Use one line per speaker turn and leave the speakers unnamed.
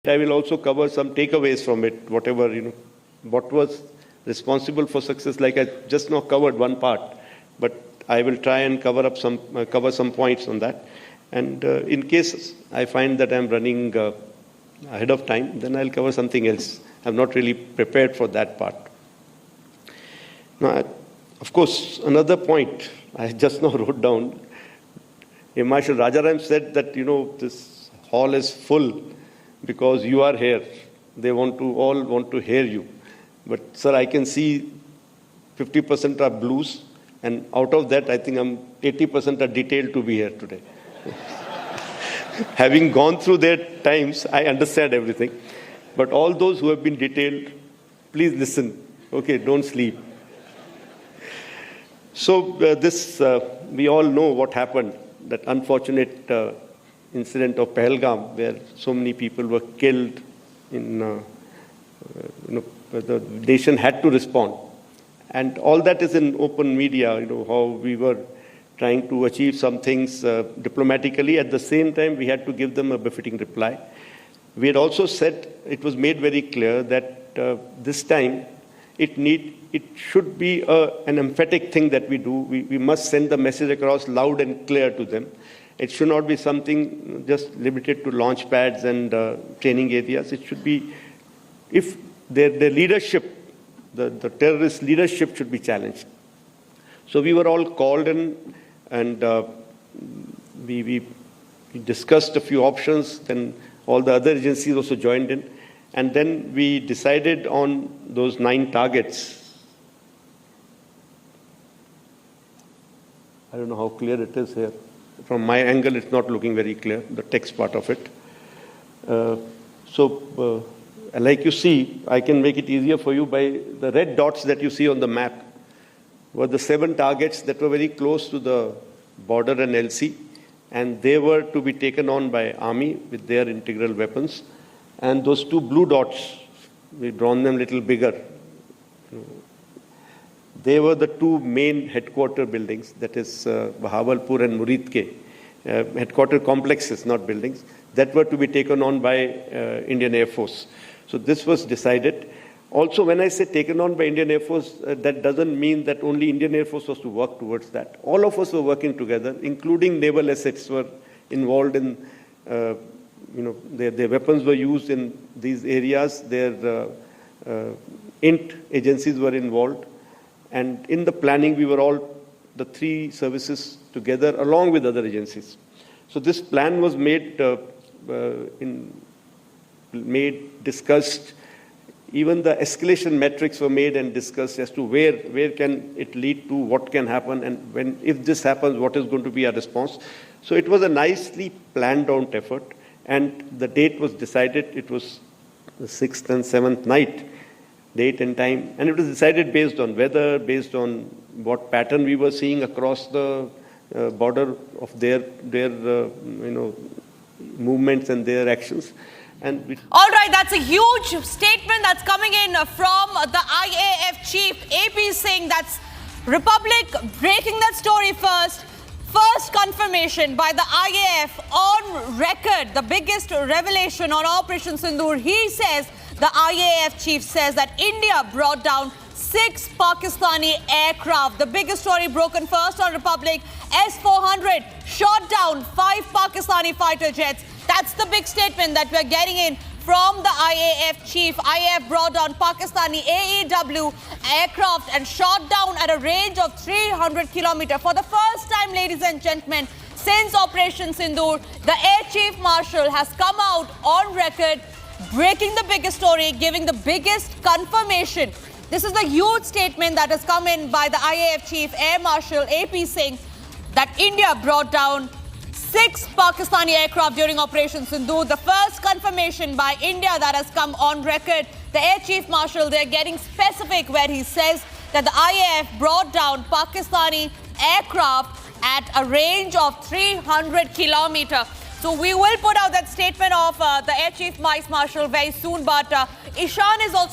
I will also cover some takeaways from it, whatever, what was responsible for success. Like I just now covered one part, but I will try and cover some points on that. And in case I find that I'm running ahead of time, then I'll cover something else. I'm not really prepared for that part. Now, of course, another point I just now wrote down. Air Marshal Rajaram said that, this hall is full because you are here. They all want to hear you. But, sir, I can see 50% are blues, and out of that, I think 80% are detailed to be here today. Having gone through their times, I understand everything. But all those who have been detailed, please listen. Okay, don't sleep. So we all know what happened, that unfortunate incident of Pahalgam, where so many people were killed. The nation had to respond. And all that is in open media, how we were trying to achieve some things diplomatically. At the same time, we had to give them a befitting reply. We had also said, it was made very clear that this time it should be an emphatic thing that we do. We must send the message across loud and clear to them. It should not be something just limited to launch pads and training areas. It should be, if their leadership, the terrorist leadership should be challenged. So we were all called in, and we discussed a few options. Then all the other agencies also joined in. And then we decided on those 9 targets. I don't know how clear it is here. From my angle, it's not looking very clear, the text part of it. Like you see, I can make it easier for you by the red dots that you see on the map were the 7 targets that were very close to the border and LC, and they were to be taken on by Army with their integral weapons. And those 2 blue dots, we've drawn them a little bigger. They were the 2 main headquarter buildings, that is Bahawalpur and Muridke, headquarter complexes, not buildings, that were to be taken on by Indian Air Force. So this was decided. Also, when I say taken on by Indian Air Force, that doesn't mean that only Indian Air Force was to work towards that. All of us were working together, including naval assets were involved in, their weapons were used in these areas. Their INT agencies were involved. And in the planning, we were all, the 3 services together, along with other agencies. So this plan was discussed. Even the escalation metrics were made and discussed as to where can it lead to, what can happen, and if this happens, what is going to be our response. So it was a nicely planned out effort, and the date was decided. It was the 6th and 7th night, date and time, and it was decided based on weather, based on what pattern we were seeing across the border of their movements and their actions.
All right, that's a huge statement that's coming in from the IAF chief, AP Singh. That's Republic breaking that story first. First confirmation by the IAF on record, the biggest revelation on Operation Sindoor. He says, the IAF chief says that India brought down 6 Pakistani aircraft. The biggest story broken first on Republic. S-400 shot down 5 Pakistani fighter jets. That's the big statement that we're getting in from the IAF chief. IAF brought down Pakistani AEW aircraft and shot down at a range of 300 kilometers. For the first time, ladies and gentlemen, since Operation Sindoor, the Air Chief Marshal has come out on record, breaking the biggest story, giving the biggest confirmation. This is the huge statement that has come in by the IAF chief, Air Marshal AP Singh, that India brought down 6 Pakistani aircraft during Operation Sindoor. The first confirmation by India that has come on record. The Air Chief Marshal, they're getting specific where he says that the IAF brought down Pakistani aircraft at a range of 300 kilometers. So we will put out that statement of the Air Chief Vice Marshal very soon. But Ishan is also